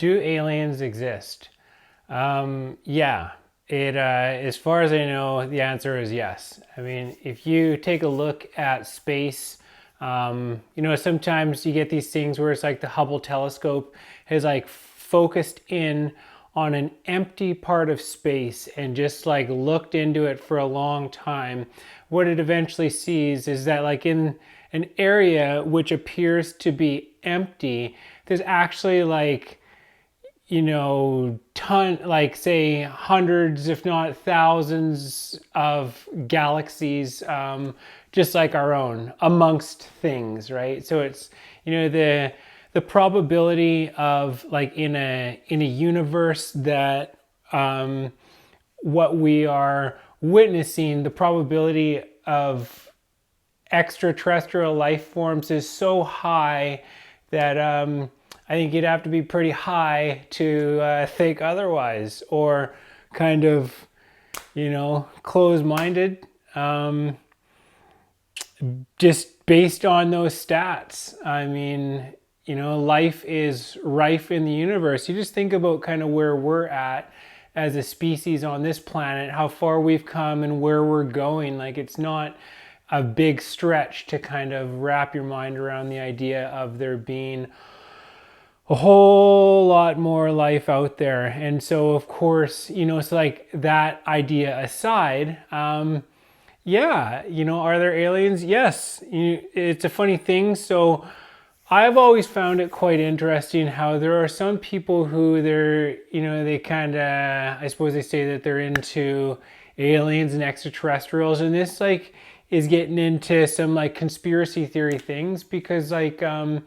Do aliens exist? Yeah. As far as I know, the answer is yes. I mean, if you take a look at space, sometimes you get these things where it's like the Hubble telescope has like focused in on an empty part of space and just like looked into it for a long time. What it eventually sees is that like in an area which appears to be empty, there's actually like like say hundreds, if not thousands of galaxies, just like our own amongst things, right? So it's, the probability of like in a universe that what we are witnessing, the probability of extraterrestrial life forms is so high that I think you'd have to be pretty high to think otherwise, or kind of, close-minded, just based on those stats. I mean, life is rife in the universe. You just think about kind of where we're at as a species on this planet, how far we've come and where we're going. Like, it's not a big stretch to kind of wrap your mind around the idea of there being a whole lot more life out there. And so, of course, it's like that idea aside, yeah, are there aliens? Yes. It's a funny thing. So I've always found it quite interesting how there are some people who they kind of, I suppose they say that they're into aliens and extraterrestrials. And this like is getting into some like conspiracy theory things, because like, who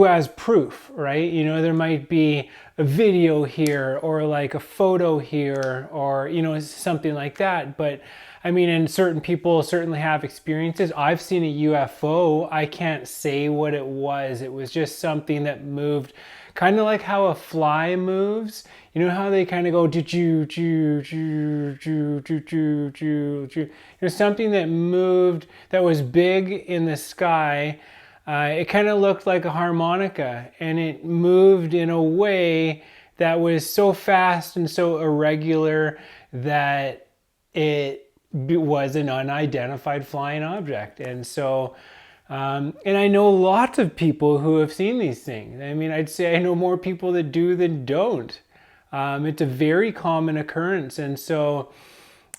has proof, right? There might be a video here or like a photo here, or, something like that. But I mean, and certain people certainly have experiences. I've seen a UFO. I can't say what it was. It was just something that moved, kind of like how a fly moves. You know how they kind of go, something that moved, that was big in the sky. It kind of looked like a harmonica, and it moved in a way that was so fast and so irregular that it was an unidentified flying object. And so, and I know lots of people who have seen these things. I mean, I'd say I know more people that do than don't. It's a very common occurrence. And so,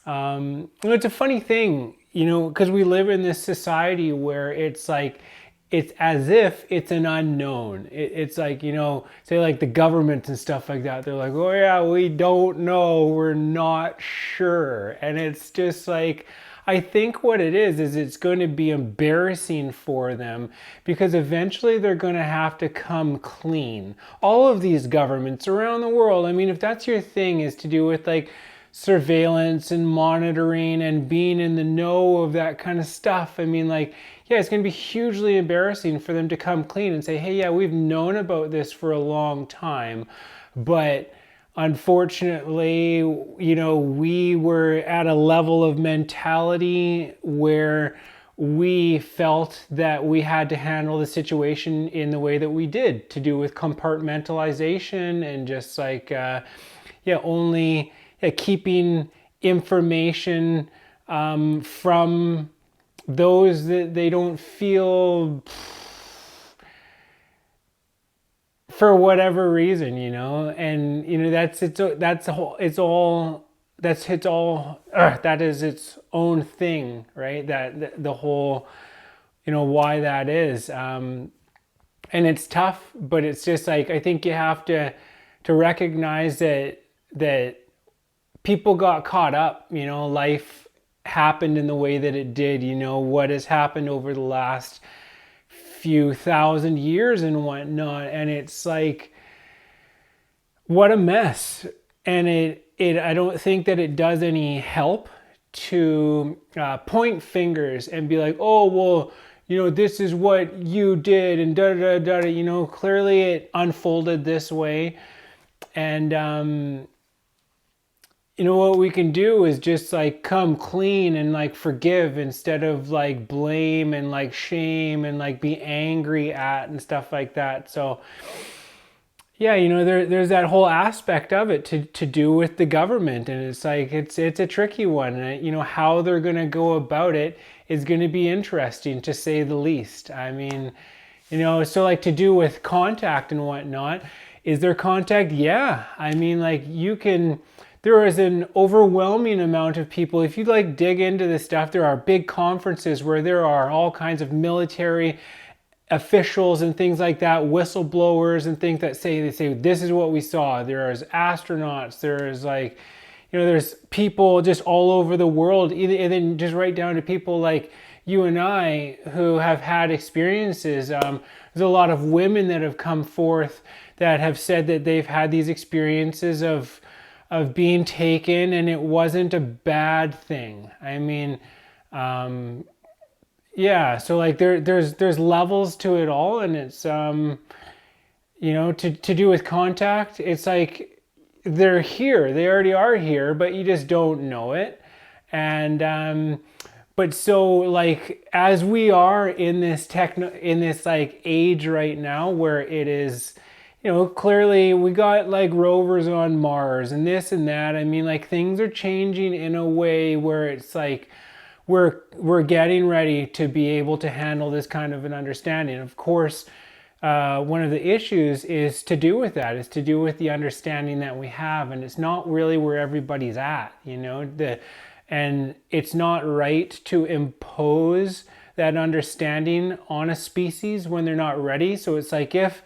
it's a funny thing, because we live in this society where it's like, it's as if it's an unknown. It's like, say like the government and stuff like that. They're like, oh yeah, we don't know. We're not sure. And it's just like, I think what it is it's going to be embarrassing for them, because eventually they're going to have to come clean. All of these governments around the world, I mean, if that's your thing, is to do with like surveillance and monitoring and being in the know of that kind of stuff. I mean, like, yeah, it's going to be hugely embarrassing for them to come clean and say, hey, yeah, we've known about this for a long time, but unfortunately, we were at a level of mentality where we felt that we had to handle the situation in the way that we did, to do with compartmentalization and just like, only keeping information from those that they don't feel, for whatever reason, and that is its own thing, right? That the whole, why that is, and it's tough, but it's just like, I think you have to recognize that people got caught up, life happened in the way that it did. What has happened over the last few thousand years and whatnot, and it's like, what a mess. And I don't think that it does any help to point fingers and be like, oh well, this is what you did and da da da da. Clearly it unfolded this way, and what we can do is just like come clean and like forgive, instead of like blame and like shame and like be angry at and stuff like that. So Yeah, there's that whole aspect of it to do with the government, and it's like it's a tricky one. And how they're going to go about it is going to be interesting, to say the least. I mean, so like to do with contact and whatnot, is there contact? Yeah, I mean, like there is an overwhelming amount of people. If you like dig into this stuff, there are big conferences where there are all kinds of military officials and things like that, whistleblowers and things that they say this is what we saw. There's astronauts, there's like, there's people just all over the world, and then just right down to people like you and I who have had experiences. There's a lot of women that have come forth that have said that they've had these experiences of being taken, and it wasn't a bad thing. I mean, yeah, so like there's levels to it all, and it's to do with contact, it's like they're here, they already are here, but you just don't know it. And but so like as we are in this like age right now where it is, clearly we got like rovers on Mars and this and that. I mean, like things are changing in a way where it's like we're getting ready to be able to handle this kind of an understanding. Of course, one of the issues is to do with that, is to do with the understanding that we have, and it's not really where everybody's at, and it's not right to impose that understanding on a species when they're not ready. So it's like if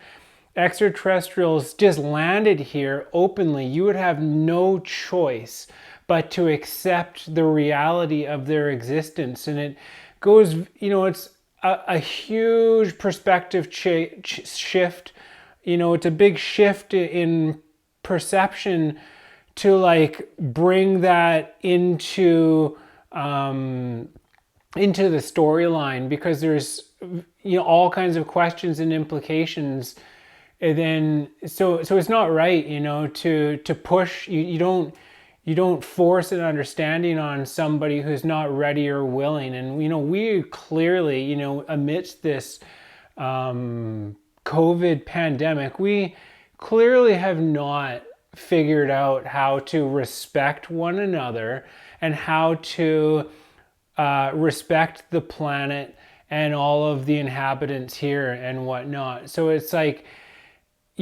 extraterrestrials just landed here openly, you would have no choice but to accept the reality of their existence. And it goes, it's a huge perspective shift. It's a big shift in perception to like bring that into the storyline, because there's all kinds of questions and implications. And then so it's not right, to push. You don't force an understanding on somebody who's not ready or willing. And we clearly, amidst this COVID pandemic, we clearly have not figured out how to respect one another and how to respect the planet and all of the inhabitants here and whatnot. So it's like,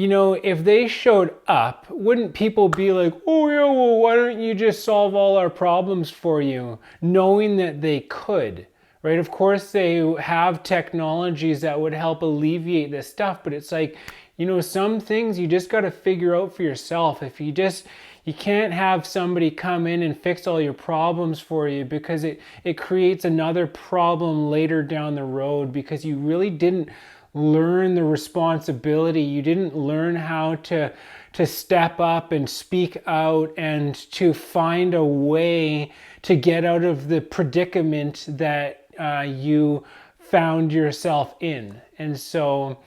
if they showed up, wouldn't people be like, oh yeah, well, why don't you just solve all our problems for you? Knowing that they could, right? Of course, they have technologies that would help alleviate this stuff, but it's like, some things you just got to figure out for yourself. If you can't have somebody come in and fix all your problems for you, because it creates another problem later down the road, because you really didn't learn the responsibility. You didn't learn how to step up and speak out and to find a way to get out of the predicament that you found yourself in. And so,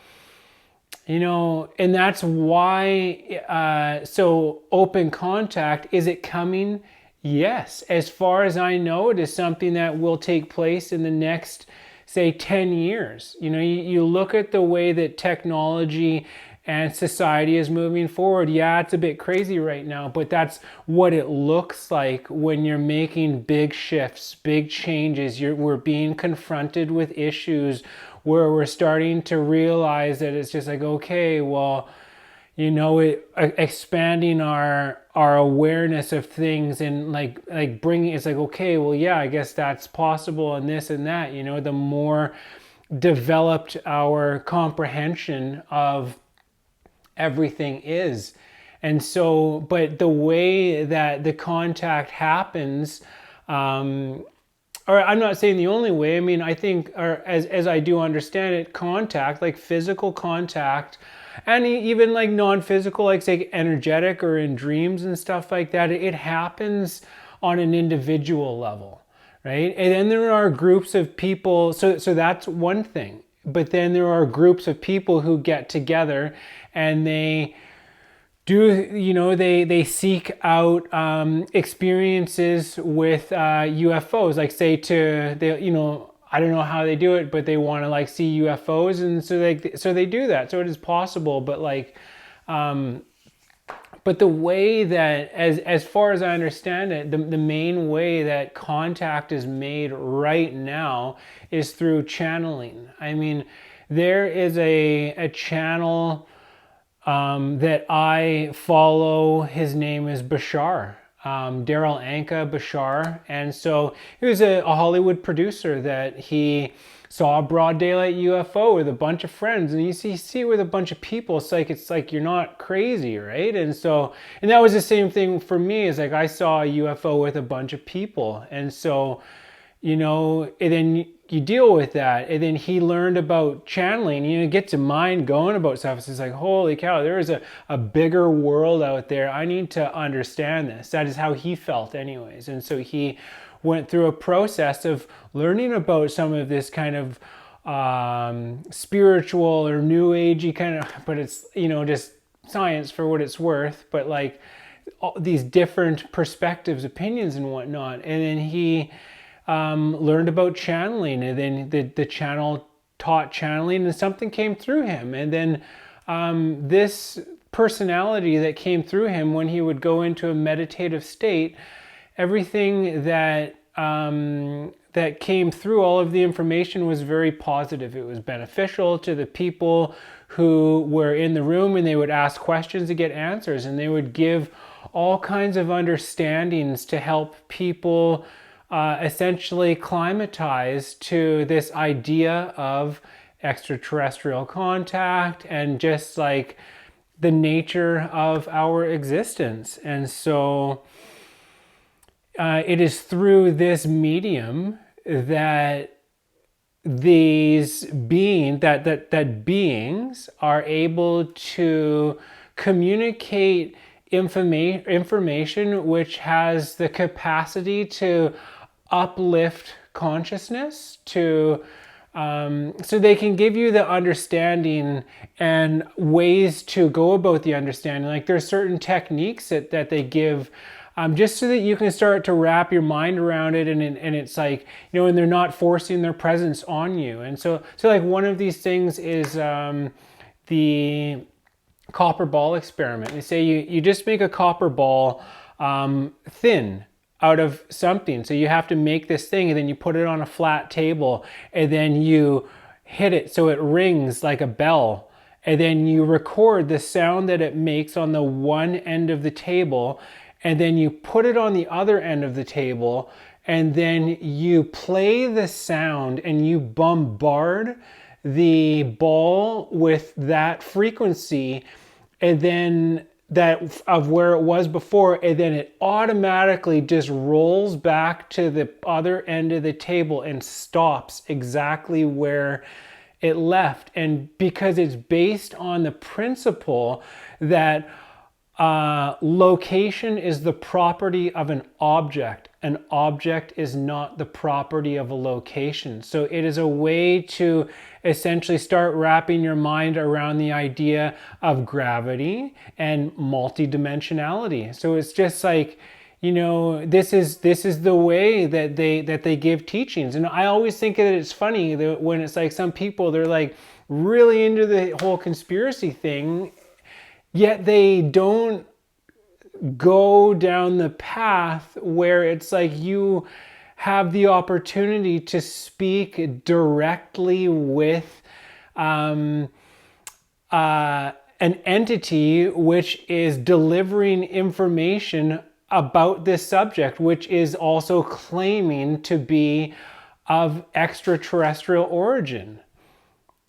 and that's why, so open contact, is it coming? Yes. As far as I know, it is something that will take place in the next, say, 10 years. You look at the way that technology and society is moving forward. Yeah, it's a bit crazy right now, but that's what it looks like when you're making big shifts, big changes. We're being confronted with issues where we're starting to realize that it's just like, okay, well, expanding our awareness of things, and like bringing, it's like, okay, well, yeah, I guess that's possible, and this and that. The more developed our comprehension of everything is. And so, but the way that the contact happens, or I'm not saying the only way, I mean, I think, or as I do understand it, contact, like physical contact, and even like non-physical, like say energetic or in dreams and stuff like that, it happens on an individual level, right? And then there are groups of people, so that's one thing. But then there are groups of people who get together and they do, they seek out experiences with UFOs, like say I don't know how they do it, but they want to like see UFOs, and so they do that. So it is possible, but like But the way that, as far as I understand it, the main way that contact is made right now is through channeling. I mean, there is a channel that I follow. His name is Bashar, Daryl Anka Bashar. And so he was a Hollywood producer that he saw a broad daylight UFO with a bunch of friends, and you see it with a bunch of people. It's like you're not crazy, right? And so, and that was the same thing for me. Is like I saw a UFO with a bunch of people, and so, you know, and then you deal with that. And then he learned about channeling. You know, gets your mind going about stuff. It's like, holy cow, there is a bigger world out there. I need to understand this. That is how he felt, anyways. And so he went through a process of learning about some of this kind of spiritual or new agey kind of, but it's, you know, just science for what it's worth, but like all these different perspectives, opinions and whatnot. And then he learned about channeling, and then the channel taught channeling, and something came through him. And then this personality that came through him, when he would go into a meditative state, everything that that came through, all of the information was very positive. It was beneficial to the people who were in the room, and they would ask questions to get answers, and they would give all kinds of understandings to help people essentially climatize to this idea of extraterrestrial contact and just like the nature of our existence. And so it is through this medium that these beings are able to communicate information which has the capacity to uplift consciousness, to so they can give you the understanding and ways to go about the understanding. Like there's certain techniques that they give, just so that you can start to wrap your mind around it, and it's like, you know, and they're not forcing their presence on you. And so like one of these things is the copper ball experiment. They say you just make a copper ball thin out of something. So you have to make this thing, and then you put it on a flat table, and then you hit it so it rings like a bell, and then you record the sound that it makes on the one end of the table, and then you put it on the other end of the table, and then you play the sound and you bombard the ball with that frequency, and then that of where it was before, and then it automatically just rolls back to the other end of the table and stops exactly where it left. And because it's based on the principle that location is the property of an object is not the property of a location. So it is a way to essentially start wrapping your mind around the idea of gravity and multidimensionality. So it's just like, you know, this is the way that they give teachings. And I always think that it's funny that when it's like some people, they're like really into the whole conspiracy thing, yet they don't go down the path where it's like you have the opportunity to speak directly with an entity which is delivering information about this subject, which is also claiming to be of extraterrestrial origin.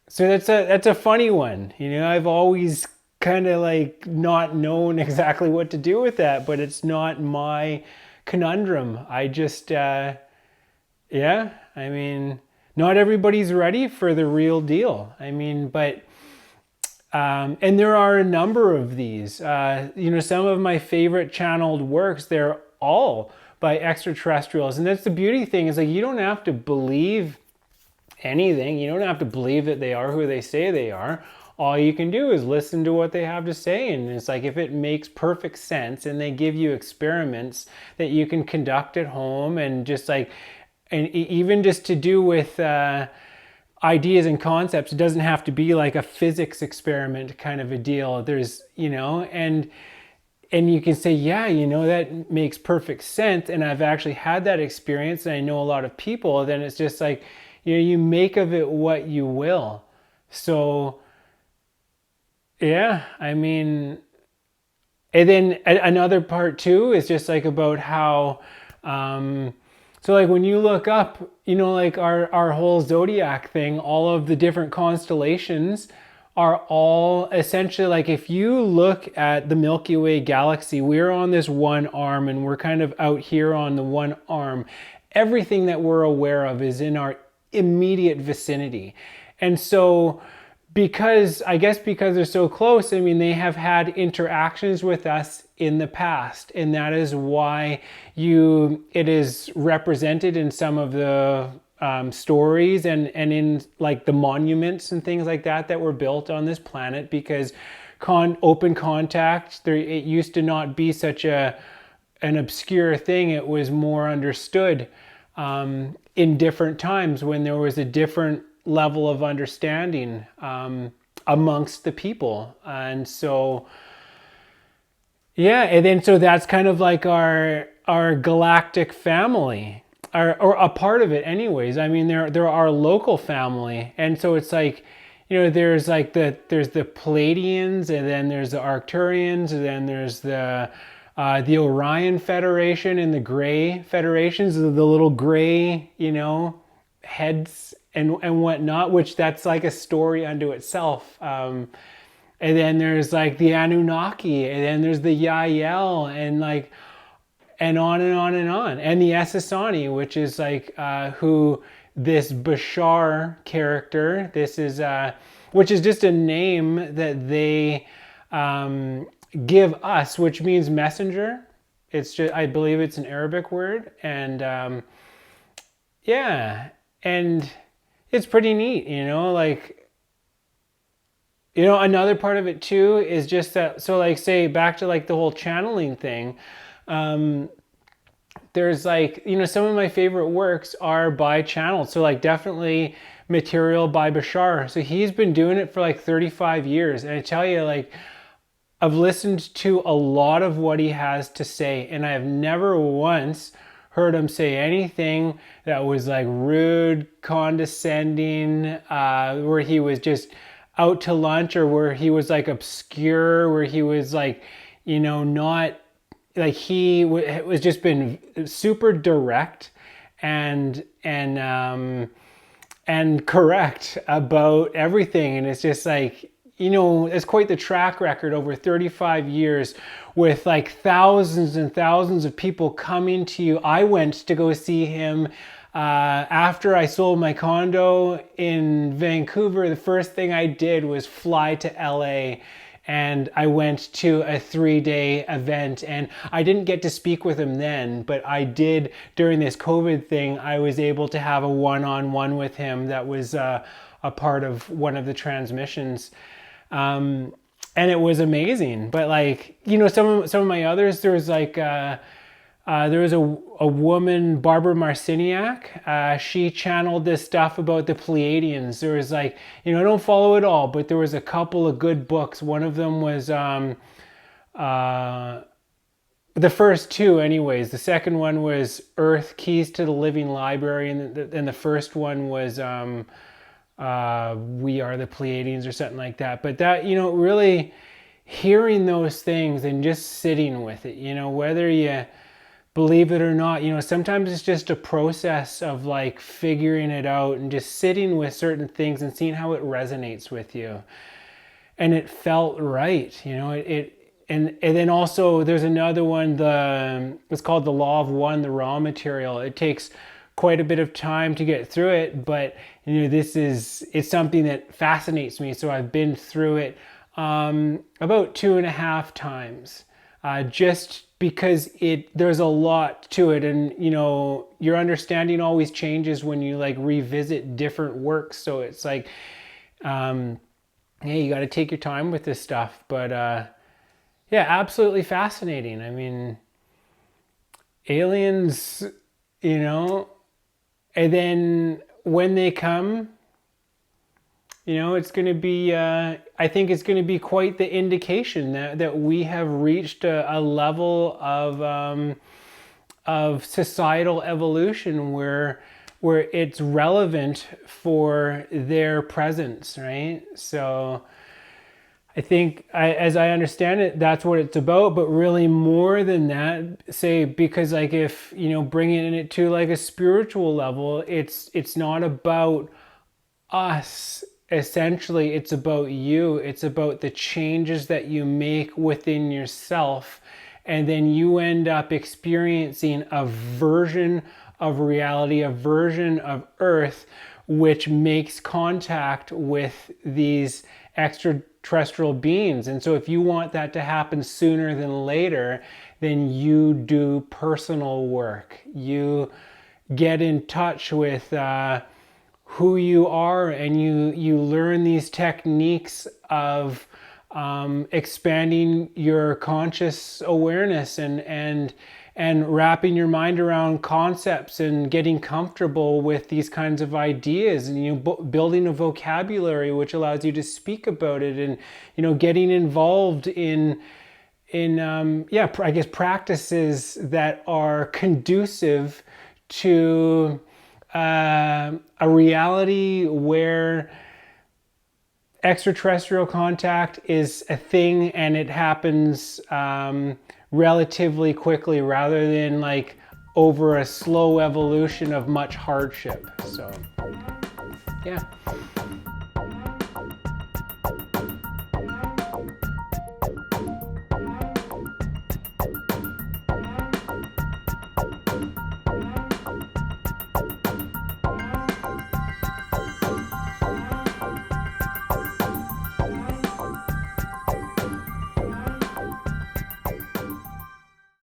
So that's a funny one. You know, I've always kind of like not known exactly what to do with that, but it's not my conundrum. I just, I mean, not everybody's ready for the real deal. I mean, but, and there are a number of these, you know, some of my favorite channeled works, they're all by extraterrestrials. And that's the beauty thing, is like, you don't have to believe anything. You don't have to believe that they are who they say they are. All you can do is listen to what they have to say. And it's like, if it makes perfect sense and they give you experiments that you can conduct at home, and just like, and even just to do with ideas and concepts. It doesn't have to be like a physics experiment kind of a deal. There's, and you can say, yeah, that makes perfect sense. And I've actually had that experience and I know a lot of people. Then it's just like, you make of it what you will. So yeah, I mean, and then another part too is just like about how, so like when you look up, like our whole zodiac thing, all of the different constellations are all essentially like, if you look at the Milky Way galaxy, we're on this one arm and we're kind of out here on the one arm. Everything that we're aware of is in our immediate vicinity. And so because they're so close, I mean, they have had interactions with us in the past, and that is why it is represented in some of the stories and in like the monuments and things like that were built on this planet, because open contact, it used to not be such an obscure thing. It was more understood in different times when there was a different level of understanding amongst the people. And so yeah, and then so that's kind of like our galactic family, or a part of it anyways. I mean, they're our local family. And so it's like, there's like there's the Pleiadians, and then there's the Arcturians, and then there's the Orion Federation and the Gray Federations, the little gray, heads and whatnot, which that's like a story unto itself. And then there's like the Anunnaki, and then there's the Yael, and like, and on and on and on. And the Essassani, which is like who this Bashar character, this is, which is just a name that they give us, which means messenger. It's just, I believe it's an Arabic word. And yeah, and it's pretty neat, like, another part of it too is just that, so like, say back to like the whole channeling thing, there's like, some of my favorite works are by channels. So like definitely material by Bashar. So he's been doing it for like 35 years. And I tell you, like, I've listened to a lot of what he has to say, and I have never once heard him say anything that was like rude, condescending, where he was just out to lunch, or where he was like obscure, where he was like, not like, he was just been super direct and correct about everything. And it's just like, it's quite the track record over 35 years with like thousands and thousands of people coming to you. I went to go see him after I sold my condo in Vancouver. The first thing I did was fly to LA, and I went to a 3-day event, and I didn't get to speak with him then, but I did during this COVID thing. I was able to have a one-on-one with him that was a part of one of the transmissions. And it was amazing. But like, some of my others, there was like, there was a woman, Barbara Marciniak. She channeled this stuff about the Pleiadians. There was like, I don't follow it all, but there was a couple of good books. One of them was the first two anyways. The second one was Earth, Keys to the Living Library, and the first one was We Are the Pleiadians, or something like that. But that, really hearing those things and just sitting with it, whether you believe it or not, sometimes it's just a process of like figuring it out and just sitting with certain things and seeing how it resonates with you. And it felt right, and then also there's another one, it's called The Law of One, the raw material. It takes quite a bit of time to get through it, but it's something that fascinates me. So I've been through it about 2.5 times, just because there's a lot to it, and your understanding always changes when you like revisit different works. So it's like, you got to take your time with this stuff. But yeah, absolutely fascinating. I mean, aliens, and then when they come, You know, it's going to be, I think it's going to be quite the indication that we have reached a level of societal evolution where it's relevant for their presence, right? So I think, as I understand it, that's what it's about. But really, more than that, say, because like if you know, bringing it to like a spiritual level, it's not about us. Essentially, it's about you. It's about the changes that you make within yourself, and then you end up experiencing a version of reality, a version of Earth, which makes contact with these extraterrestrial beings. And so if you want that to happen sooner than later, then you do personal work. You get in touch with who you are, and you learn these techniques of expanding your conscious awareness and wrapping your mind around concepts and getting comfortable with these kinds of ideas, and you know, building a vocabulary which allows you to speak about it, and you know, getting involved in I guess practices that are conducive to a reality where extraterrestrial contact is a thing and it happens relatively quickly, rather than like over a slow evolution of much hardship. So yeah.